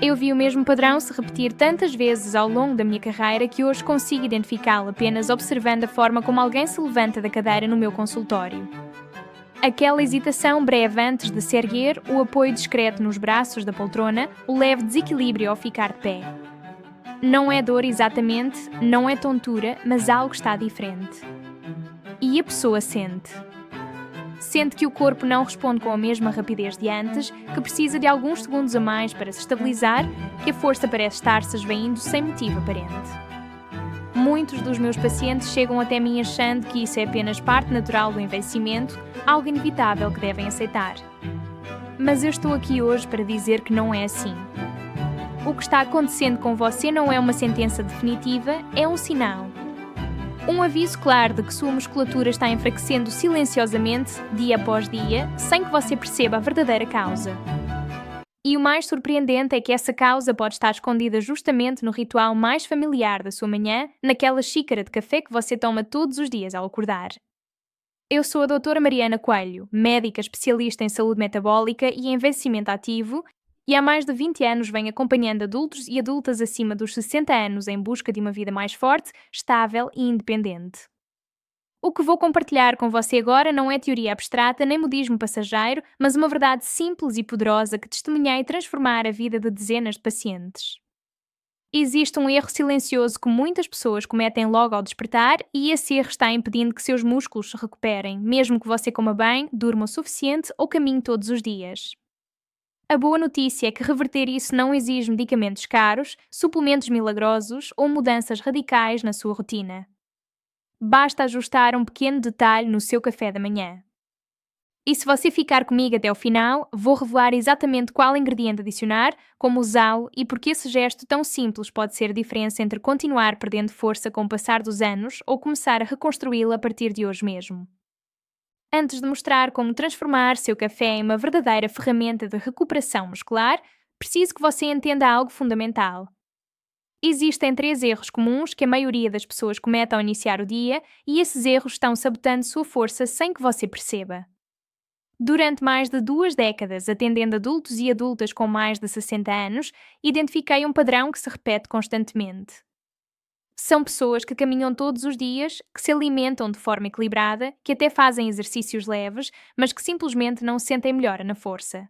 Eu vi o mesmo padrão se repetir tantas vezes ao longo da minha carreira que hoje consigo identificá-lo apenas observando a forma como alguém se levanta da cadeira no meu consultório. Aquela hesitação breve antes de se erguer, o apoio discreto nos braços da poltrona, o leve desequilíbrio ao ficar de pé. Não é dor exatamente, não é tontura, mas algo está diferente. E a pessoa sente. Sente que o corpo não responde com a mesma rapidez de antes, que precisa de alguns segundos a mais para se estabilizar, que a força parece estar-se esvaindo sem motivo aparente. Muitos dos meus pacientes chegam até mim achando que isso é apenas parte natural do envelhecimento, algo inevitável que devem aceitar. Mas eu estou aqui hoje para dizer que não é assim. O que está acontecendo com você não é uma sentença definitiva, é um sinal. Um aviso claro de que sua musculatura está enfraquecendo silenciosamente, dia após dia, sem que você perceba a verdadeira causa. E o mais surpreendente é que essa causa pode estar escondida justamente no ritual mais familiar da sua manhã, naquela xícara de café que você toma todos os dias ao acordar. Eu sou a doutora Mariana Coelho, médica especialista em saúde metabólica e envelhecimento ativo, e há mais de 20 anos venho acompanhando adultos e adultas acima dos 60 anos em busca de uma vida mais forte, estável e independente. O que vou compartilhar com você agora não é teoria abstrata nem modismo passageiro, mas uma verdade simples e poderosa que testemunhei transformar a vida de dezenas de pacientes. Existe um erro silencioso que muitas pessoas cometem logo ao despertar e esse erro está impedindo que seus músculos se recuperem, mesmo que você coma bem, durma o suficiente ou caminhe todos os dias. A boa notícia é que reverter isso não exige medicamentos caros, suplementos milagrosos ou mudanças radicais na sua rotina. Basta ajustar um pequeno detalhe no seu café da manhã. E se você ficar comigo até o final, vou revelar exatamente qual ingrediente adicionar, como usá-lo e porque esse gesto tão simples pode ser a diferença entre continuar perdendo força com o passar dos anos ou começar a reconstruí-la a partir de hoje mesmo. Antes de mostrar como transformar seu café em uma verdadeira ferramenta de recuperação muscular, preciso que você entenda algo fundamental. Existem 3 erros comuns que a maioria das pessoas comete ao iniciar o dia e esses erros estão sabotando sua força sem que você perceba. Durante mais de 2 décadas, atendendo adultos e adultas com mais de 60 anos, identifiquei um padrão que se repete constantemente. São pessoas que caminham todos os dias, que se alimentam de forma equilibrada, que até fazem exercícios leves, mas que simplesmente não sentem melhora na força.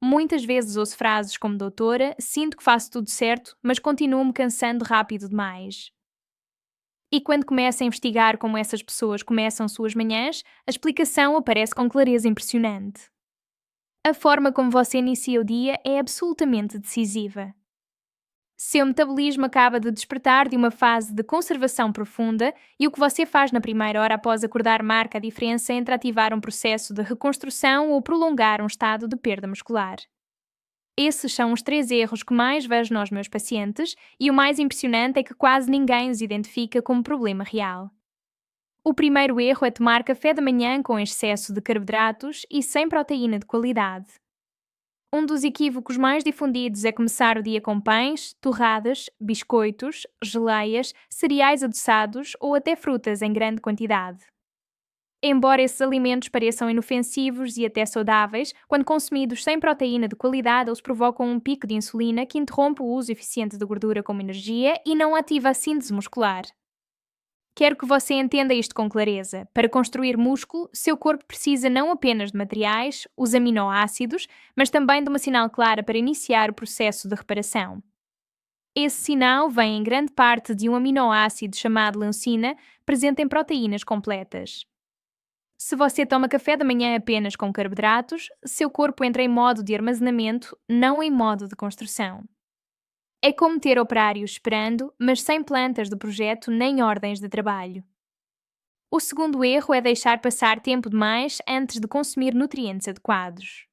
Muitas vezes ouço frases como doutora, sinto que faço tudo certo, mas continuo-me cansando rápido demais. E quando começo a investigar como essas pessoas começam suas manhãs, a explicação aparece com clareza impressionante. A forma como você inicia o dia é absolutamente decisiva. Seu metabolismo acaba de despertar de uma fase de conservação profunda e o que você faz na primeira hora após acordar marca a diferença entre ativar um processo de reconstrução ou prolongar um estado de perda muscular. Esses são os 3 erros que mais vejo nos meus pacientes e o mais impressionante é que quase ninguém os identifica como problema real. O primeiro erro é tomar café da manhã com excesso de carboidratos e sem proteína de qualidade. Um dos equívocos mais difundidos é começar o dia com pães, torradas, biscoitos, geleias, cereais adoçados ou até frutas em grande quantidade. Embora esses alimentos pareçam inofensivos e até saudáveis, quando consumidos sem proteína de qualidade, eles provocam um pico de insulina que interrompe o uso eficiente de gordura como energia e não ativa a síntese muscular. Quero que você entenda isto com clareza. Para construir músculo, seu corpo precisa não apenas de materiais, os aminoácidos, mas também de uma sinal clara para iniciar o processo de reparação. Esse sinal vem em grande parte de um aminoácido chamado leucina, presente em proteínas completas. Se você toma café da manhã apenas com carboidratos, seu corpo entra em modo de armazenamento, não em modo de construção. É como ter operários esperando, mas sem plantas do projeto nem ordens de trabalho. O segundo erro é deixar passar tempo demais antes de consumir nutrientes adequados.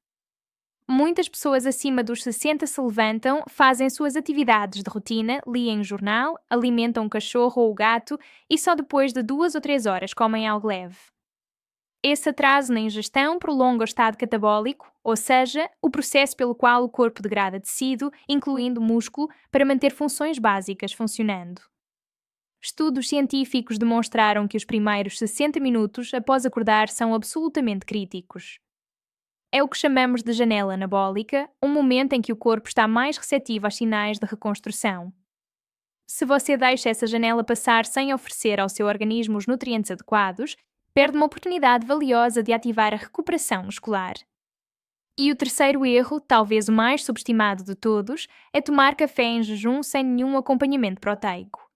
Muitas pessoas acima dos 60 se levantam, fazem suas atividades de rotina, leem um jornal, alimentam o cachorro ou o gato e só depois de 2 ou 3 horas comem algo leve. Esse atraso na ingestão prolonga o estado catabólico, ou seja, o processo pelo qual o corpo degrada tecido, incluindo músculo, para manter funções básicas funcionando. Estudos científicos demonstraram que os primeiros 60 minutos após acordar são absolutamente críticos. é o que chamamos de janela anabólica, um momento em que o corpo está mais receptivo aos sinais de reconstrução. Se você deixa essa janela passar sem oferecer ao seu organismo os nutrientes adequados, perde uma oportunidade valiosa de ativar a recuperação muscular. E o terceiro erro, talvez o mais subestimado de todos, é tomar café em jejum sem nenhum acompanhamento proteico.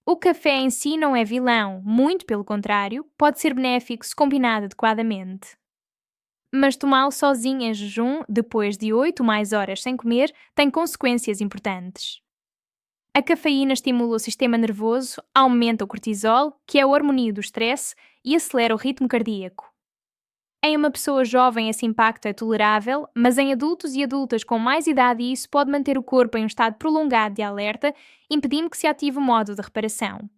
O café em si não é vilão, muito pelo contrário, pode ser benéfico se combinado adequadamente. Mas tomá-lo sozinho em jejum, depois de 8 ou mais horas sem comer, tem consequências importantes. A cafeína estimula o sistema nervoso, aumenta o cortisol, que é a hormônio do stress, e acelera o ritmo cardíaco. Em uma pessoa jovem esse impacto é tolerável, mas em adultos e adultas com mais idade isso pode manter o corpo em um estado prolongado de alerta, impedindo que se ative o modo de reparação.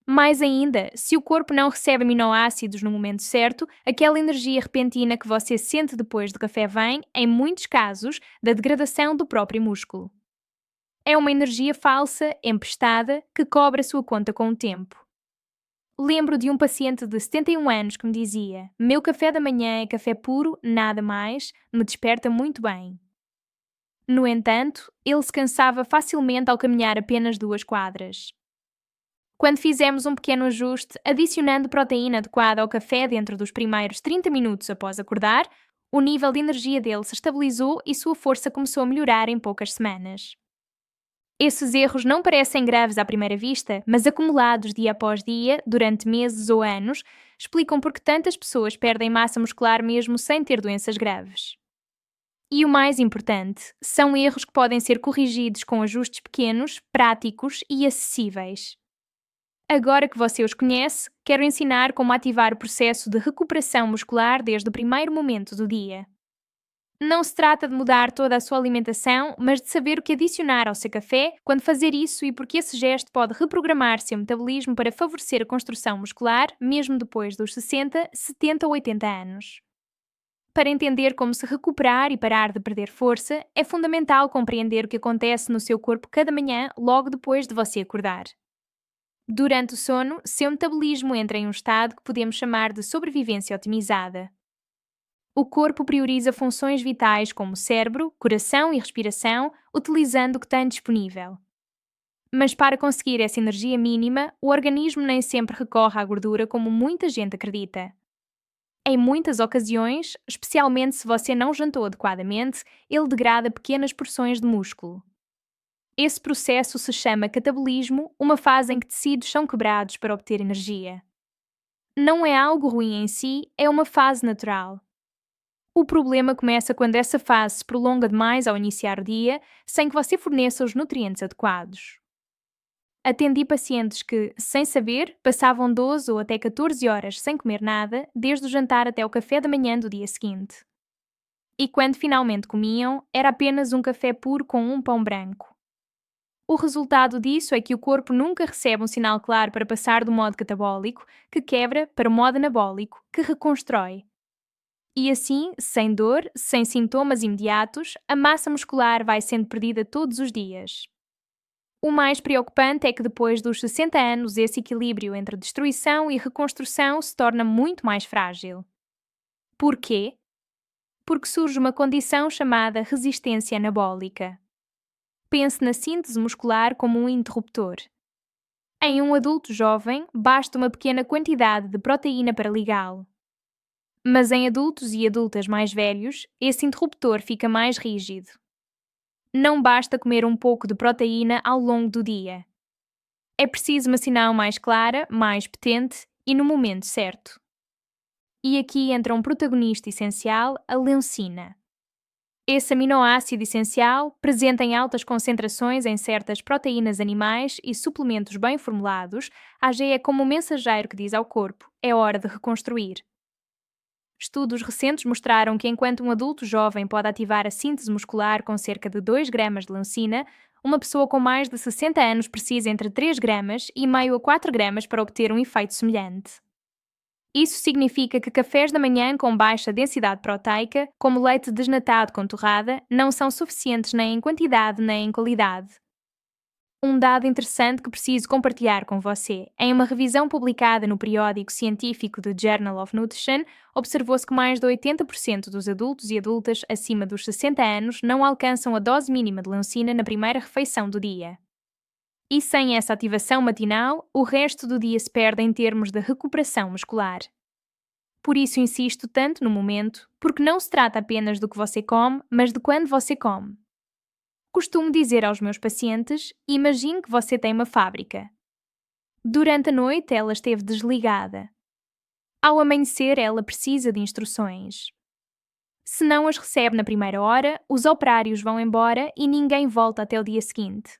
Mais ainda, se o corpo não recebe aminoácidos no momento certo, aquela energia repentina que você sente depois do café vem, em muitos casos, da degradação do próprio músculo. É uma energia falsa, emprestada, que cobra a sua conta com o tempo. Lembro de um paciente de 71 anos que me dizia: "Meu café da manhã é café puro, nada mais, me desperta muito bem." No entanto, ele se cansava facilmente ao caminhar apenas 2 quadras. Quando fizemos um pequeno ajuste, adicionando proteína adequada ao café dentro dos primeiros 30 minutos após acordar, o nível de energia dele se estabilizou e sua força começou a melhorar em poucas semanas. Esses erros não parecem graves à primeira vista, mas acumulados dia após dia, durante meses ou anos, explicam por que tantas pessoas perdem massa muscular mesmo sem ter doenças graves. E o mais importante, são erros que podem ser corrigidos com ajustes pequenos, práticos e acessíveis. Agora que você os conhece, quero ensinar como ativar o processo de recuperação muscular desde o primeiro momento do dia. Não se trata de mudar toda a sua alimentação, mas de saber o que adicionar ao seu café, quando fazer isso e porque esse gesto pode reprogramar seu metabolismo para favorecer a construção muscular, mesmo depois dos 60, 70 ou 80 anos. Para entender como se recuperar e parar de perder força, é fundamental compreender o que acontece no seu corpo cada manhã logo depois de você acordar. Durante o sono, seu metabolismo entra em um estado que podemos chamar de sobrevivência otimizada. O corpo prioriza funções vitais como cérebro, coração e respiração, utilizando o que tem disponível. Mas para conseguir essa energia mínima, o organismo nem sempre recorre à gordura como muita gente acredita. Em muitas ocasiões, especialmente se você não jantou adequadamente, ele degrada pequenas porções de músculo. Esse processo se chama catabolismo, uma fase em que tecidos são quebrados para obter energia. Não é algo ruim em si, é uma fase natural. O problema começa quando essa fase se prolonga demais ao iniciar o dia, sem que você forneça os nutrientes adequados. Atendi pacientes que, sem saber, passavam 12 ou até 14 horas sem comer nada, desde o jantar até o café da manhã do dia seguinte. E quando finalmente comiam, era apenas um café puro com um pão branco. O resultado disso é que o corpo nunca recebe um sinal claro para passar do modo catabólico, que quebra, para o modo anabólico, que reconstrói. E assim, sem dor, sem sintomas imediatos, a massa muscular vai sendo perdida todos os dias. O mais preocupante é que depois dos 60 anos esse equilíbrio entre destruição e reconstrução se torna muito mais frágil. Porquê? Porque surge uma condição chamada resistência anabólica. Pense na síntese muscular como um interruptor. Em um adulto jovem, basta uma pequena quantidade de proteína para ligá-lo. Mas em adultos e adultas mais velhos, esse interruptor fica mais rígido. Não basta comer um pouco de proteína ao longo do dia. É preciso uma sinal mais clara, mais potente e no momento certo. E aqui entra um protagonista essencial, a leucina. Esse aminoácido essencial, presente em altas concentrações em certas proteínas animais e suplementos bem formulados, age como um mensageiro que diz ao corpo: é hora de reconstruir. Estudos recentes mostraram que enquanto um adulto jovem pode ativar a síntese muscular com cerca de 2 gramas de leucina, uma pessoa com mais de 60 anos precisa entre 3 gramas e meio a 4 gramas para obter um efeito semelhante. Isso significa que cafés da manhã com baixa densidade proteica, como leite desnatado com torrada, não são suficientes nem em quantidade nem em qualidade. Um dado interessante que preciso compartilhar com você. Em uma revisão publicada no periódico científico The Journal of Nutrition, observou-se que mais de 80% dos adultos e adultas acima dos 60 anos não alcançam a dose mínima de leucina na primeira refeição do dia. E sem essa ativação matinal, o resto do dia se perde em termos de recuperação muscular. Por isso insisto tanto no momento, porque não se trata apenas do que você come, mas de quando você come. Costumo dizer aos meus pacientes: imagine que você tem uma fábrica. Durante a noite ela esteve desligada. Ao amanhecer ela precisa de instruções. Se não as recebe na primeira hora, os operários vão embora e ninguém volta até o dia seguinte.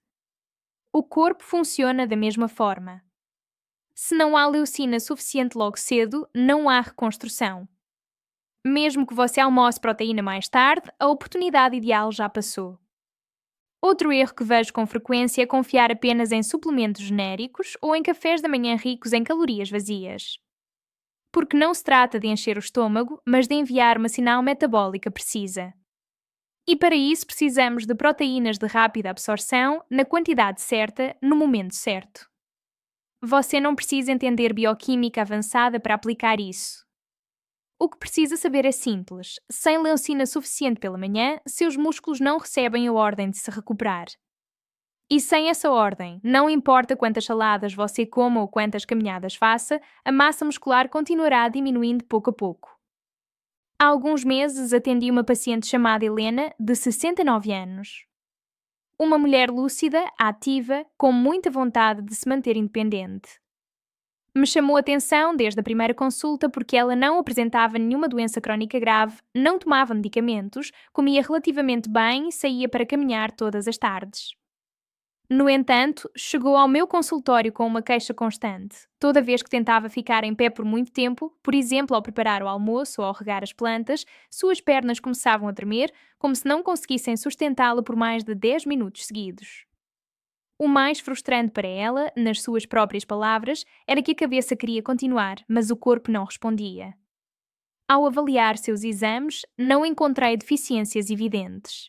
O corpo funciona da mesma forma. Se não há leucina suficiente logo cedo, não há reconstrução. Mesmo que você almoce proteína mais tarde, a oportunidade ideal já passou. Outro erro que vejo com frequência é confiar apenas em suplementos genéricos ou em cafés da manhã ricos em calorias vazias. Porque não se trata de encher o estômago, mas de enviar uma sinal metabólica precisa. E para isso precisamos de proteínas de rápida absorção, na quantidade certa, no momento certo. Você não precisa entender bioquímica avançada para aplicar isso. O que precisa saber é simples: sem leucina suficiente pela manhã, seus músculos não recebem a ordem de se recuperar. E sem essa ordem, não importa quantas saladas você coma ou quantas caminhadas faça, a massa muscular continuará diminuindo pouco a pouco. Há alguns meses atendi uma paciente chamada Helena, de 69 anos. Uma mulher lúcida, ativa, com muita vontade de se manter independente. Me chamou a atenção desde a primeira consulta porque ela não apresentava nenhuma doença crónica grave, não tomava medicamentos, comia relativamente bem e saía para caminhar todas as tardes. No entanto, chegou ao meu consultório com uma queixa constante. Toda vez que tentava ficar em pé por muito tempo, por exemplo ao preparar o almoço ou ao regar as plantas, suas pernas começavam a tremer, como se não conseguissem sustentá-la por mais de 10 minutos seguidos. O mais frustrante para ela, nas suas próprias palavras, era que a cabeça queria continuar, mas o corpo não respondia. Ao avaliar seus exames, não encontrei deficiências evidentes.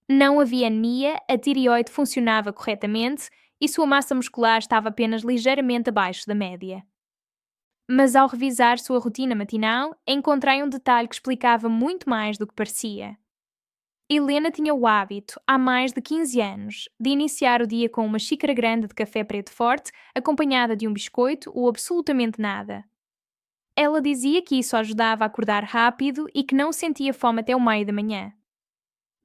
Não havia anemia, a tireoide funcionava corretamente e sua massa muscular estava apenas ligeiramente abaixo da média. Mas ao revisar sua rotina matinal, encontrei um detalhe que explicava muito mais do que parecia. Helena tinha o hábito, há mais de 15 anos, de iniciar o dia com uma xícara grande de café preto forte, acompanhada de um biscoito ou absolutamente nada. Ela dizia que isso a ajudava a acordar rápido e que não sentia fome até o meio da manhã.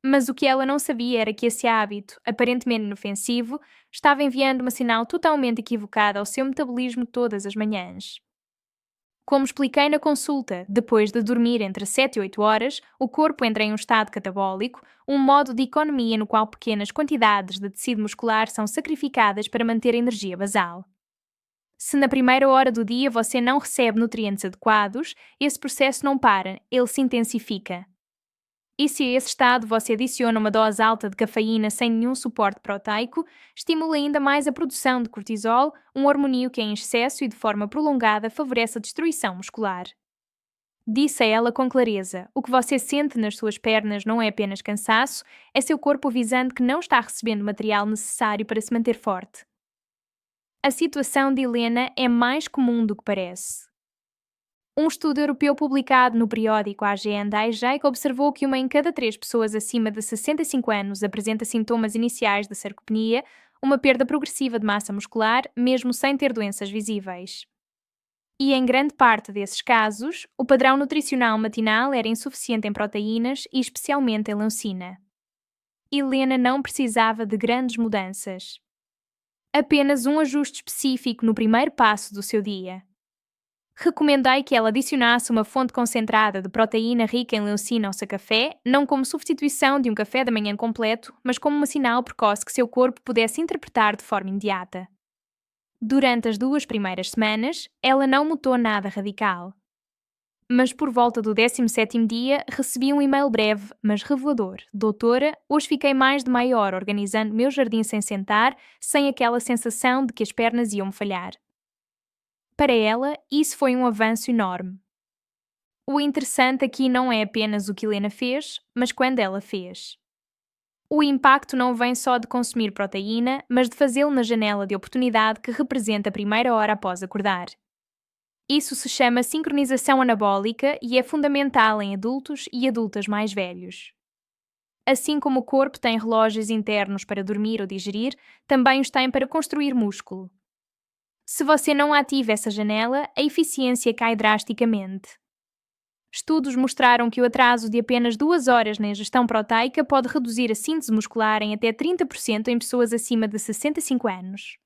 Mas o que ela não sabia era que esse hábito, aparentemente inofensivo, estava enviando uma sinal totalmente equivocada ao seu metabolismo todas as manhãs. Como expliquei na consulta, depois de dormir entre 7 e 8 horas, o corpo entra em um estado catabólico, um modo de economia no qual pequenas quantidades de tecido muscular são sacrificadas para manter a energia basal. Se na primeira hora do dia você não recebe nutrientes adequados, esse processo não para, ele se intensifica. E se a esse estado você adiciona uma dose alta de cafeína sem nenhum suporte proteico, estimula ainda mais a produção de cortisol, um hormônio que em excesso e de forma prolongada favorece a destruição muscular. Disse a ela com clareza: o que você sente nas suas pernas não é apenas cansaço, é seu corpo avisando que não está recebendo o material necessário para se manter forte. A situação de Helena é mais comum do que parece. Um estudo europeu publicado no periódico AGN-DIGEC observou que uma em cada 3 pessoas acima de 65 anos apresenta sintomas iniciais de sarcopenia, uma perda progressiva de massa muscular, mesmo sem ter doenças visíveis. E em grande parte desses casos, o padrão nutricional matinal era insuficiente em proteínas e especialmente em leucina. Helena não precisava de grandes mudanças. Apenas um ajuste específico no primeiro passo do seu dia. Recomendei que ela adicionasse uma fonte concentrada de proteína rica em leucina ao seu café, não como substituição de um café da manhã completo, mas como um sinal precoce que seu corpo pudesse interpretar de forma imediata. Durante as 2 primeiras semanas, ela não notou nada radical. Mas por volta do 17º dia, recebi um e-mail breve, mas revelador. Doutora, hoje fiquei mais de meia hora organizando meu jardim sem sentar, sem aquela sensação de que as pernas iam me falhar. Para ela, isso foi um avanço enorme. O interessante aqui não é apenas o que Helena fez, mas quando ela fez. O impacto não vem só de consumir proteína, mas de fazê-lo na janela de oportunidade que representa a primeira hora após acordar. Isso se chama sincronização anabólica e é fundamental em adultos e adultas mais velhos. Assim como o corpo tem relógios internos para dormir ou digerir, também os tem para construir músculo. Se você não ativa essa janela, a eficiência cai drasticamente. Estudos mostraram que o atraso de apenas 2 horas na ingestão proteica pode reduzir a síntese muscular em até 30% em pessoas acima de 65 anos.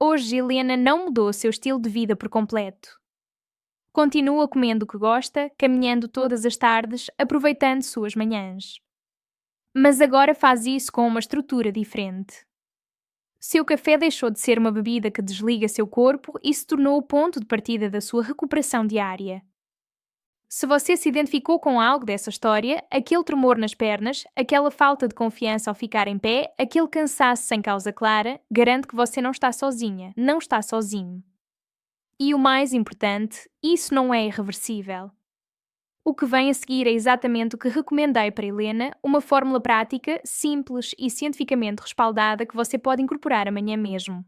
Hoje, Helena não mudou seu estilo de vida por completo. Continua comendo o que gosta, caminhando todas as tardes, aproveitando suas manhãs. Mas agora faz isso com uma estrutura diferente. Seu café deixou de ser uma bebida que desliga seu corpo e se tornou o ponto de partida da sua recuperação diária. Se você se identificou com algo dessa história, aquele tremor nas pernas, aquela falta de confiança ao ficar em pé, aquele cansaço sem causa clara, garanto que você não está sozinha, não está sozinho. E o mais importante, isso não é irreversível. O que vem a seguir é exatamente o que recomendei para Helena, uma fórmula prática, simples e cientificamente respaldada que você pode incorporar amanhã mesmo.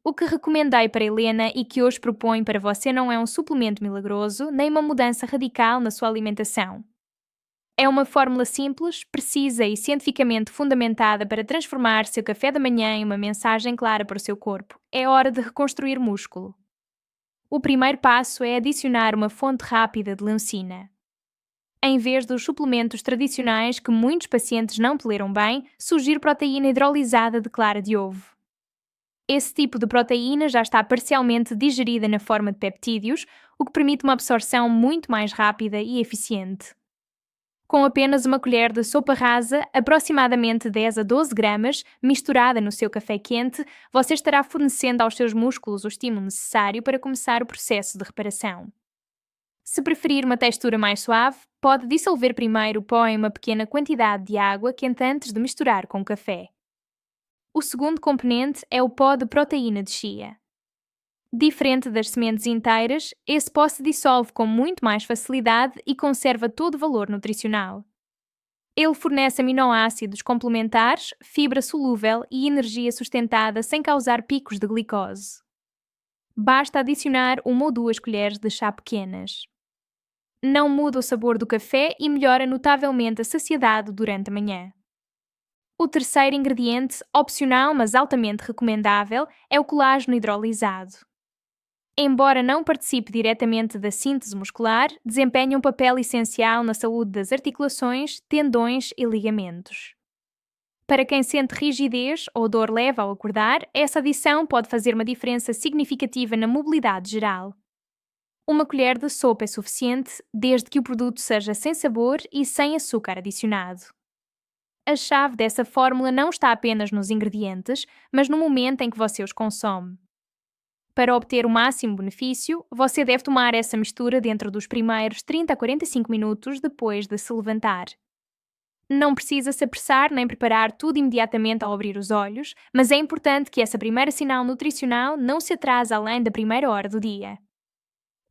O que recomendei para Helena e que hoje proponho para você não é um suplemento milagroso, nem uma mudança radical na sua alimentação. É uma fórmula simples, precisa e cientificamente fundamentada para transformar seu café da manhã em uma mensagem clara para o seu corpo. É hora de reconstruir músculo. O primeiro passo é adicionar uma fonte rápida de leucina. Em vez dos suplementos tradicionais que muitos pacientes não toleram bem, sugiro proteína hidrolisada de clara de ovo. Esse tipo de proteína já está parcialmente digerida na forma de peptídeos, o que permite uma absorção muito mais rápida e eficiente. Com apenas uma colher de sopa rasa, aproximadamente 10 a 12 gramas, misturada no seu café quente, você estará fornecendo aos seus músculos o estímulo necessário para começar o processo de reparação. Se preferir uma textura mais suave, pode dissolver primeiro o pó em uma pequena quantidade de água quente antes de misturar com o café. O segundo componente é o pó de proteína de chia. Diferente das sementes inteiras, esse pó se dissolve com muito mais facilidade e conserva todo o valor nutricional. Ele fornece aminoácidos complementares, fibra solúvel e energia sustentada sem causar picos de glicose. Basta adicionar 1 ou 2 colheres de chá pequenas. Não muda o sabor do café e melhora notavelmente a saciedade durante a manhã. O terceiro ingrediente, opcional mas altamente recomendável, é o colágeno hidrolisado. Embora não participe diretamente da síntese muscular, desempenha um papel essencial na saúde das articulações, tendões e ligamentos. Para quem sente rigidez ou dor leve ao acordar, essa adição pode fazer uma diferença significativa na mobilidade geral. Uma colher de sopa é suficiente, desde que o produto seja sem sabor e sem açúcar adicionado. A chave dessa fórmula não está apenas nos ingredientes, mas no momento em que você os consome. Para obter o máximo benefício, você deve tomar essa mistura dentro dos primeiros 30 a 45 minutos depois de se levantar. Não precisa se apressar nem preparar tudo imediatamente ao abrir os olhos, mas é importante que essa primeira sinal nutricional não se atrase além da primeira hora do dia.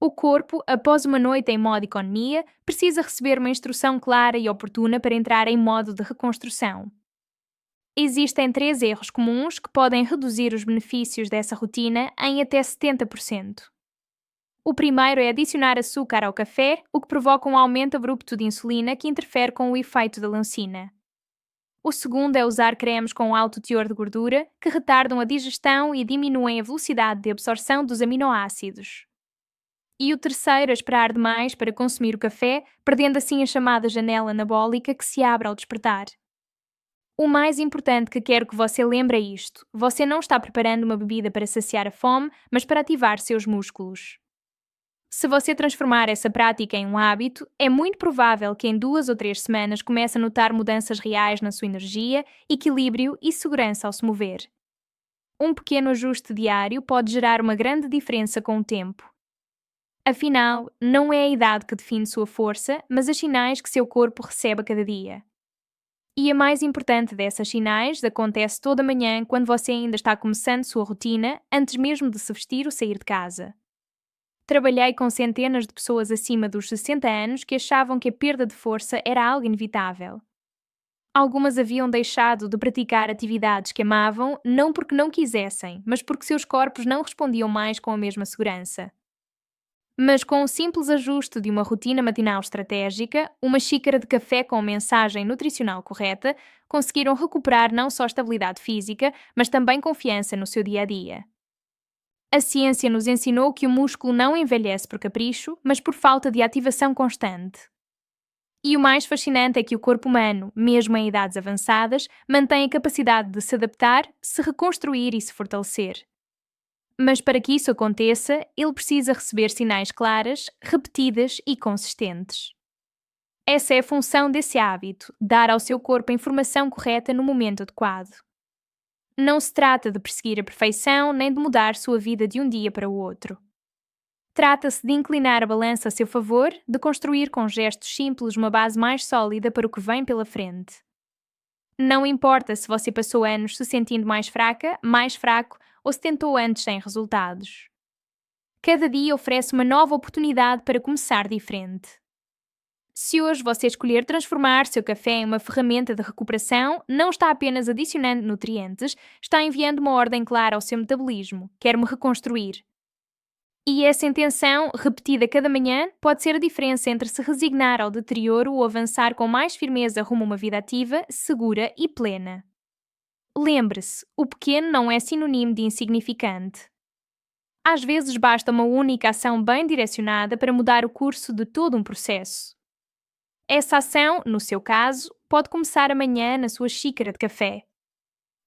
O corpo, após uma noite em modo economia, precisa receber uma instrução clara e oportuna para entrar em modo de reconstrução. Existem 3 erros comuns que podem reduzir os benefícios dessa rotina em até 70%. O primeiro é adicionar açúcar ao café, o que provoca um aumento abrupto de insulina que interfere com o efeito da leucina. O segundo é usar cremes com alto teor de gordura, que retardam a digestão e diminuem a velocidade de absorção dos aminoácidos. E o terceiro é esperar demais para consumir o café, perdendo assim a chamada janela anabólica que se abre ao despertar. O mais importante que quero que você lembre é isto: você não está preparando uma bebida para saciar a fome, mas para ativar seus músculos. Se você transformar essa prática em um hábito, é muito provável que em 2 ou 3 semanas comece a notar mudanças reais na sua energia, equilíbrio e segurança ao se mover. Um pequeno ajuste diário pode gerar uma grande diferença com o tempo. Afinal, não é a idade que define sua força, mas os sinais que seu corpo recebe a cada dia. E a mais importante dessas sinais acontece toda manhã quando você ainda está começando sua rotina, antes mesmo de se vestir ou sair de casa. Trabalhei com centenas de pessoas acima dos 60 anos que achavam que a perda de força era algo inevitável. Algumas haviam deixado de praticar atividades que amavam, não porque não quisessem, mas porque seus corpos não respondiam mais com a mesma segurança. Mas com o simples ajuste de uma rotina matinal estratégica, uma xícara de café com mensagem nutricional correta, conseguiram recuperar não só estabilidade física, mas também confiança no seu dia a dia. A ciência nos ensinou que o músculo não envelhece por capricho, mas por falta de ativação constante. E o mais fascinante é que o corpo humano, mesmo em idades avançadas, mantém a capacidade de se adaptar, se reconstruir e se fortalecer. Mas para que isso aconteça, ele precisa receber sinais claras, repetidas e consistentes. Essa é a função desse hábito, dar ao seu corpo a informação correta no momento adequado. Não se trata de perseguir a perfeição nem de mudar sua vida de um dia para o outro. Trata-se de inclinar a balança a seu favor, de construir com gestos simples uma base mais sólida para o que vem pela frente. Não importa se você passou anos se sentindo mais fraca, mais fraco ou se tentou antes sem resultados. Cada dia oferece uma nova oportunidade para começar diferente. Se hoje você escolher transformar seu café em uma ferramenta de recuperação, não está apenas adicionando nutrientes, está enviando uma ordem clara ao seu metabolismo: quer-me reconstruir. E essa intenção, repetida cada manhã, pode ser a diferença entre se resignar ao deterioro ou avançar com mais firmeza rumo a uma vida ativa, segura e plena. Lembre-se, o pequeno não é sinônimo de insignificante. Às vezes basta uma única ação bem direcionada para mudar o curso de todo um processo. Essa ação, no seu caso, pode começar amanhã na sua xícara de café.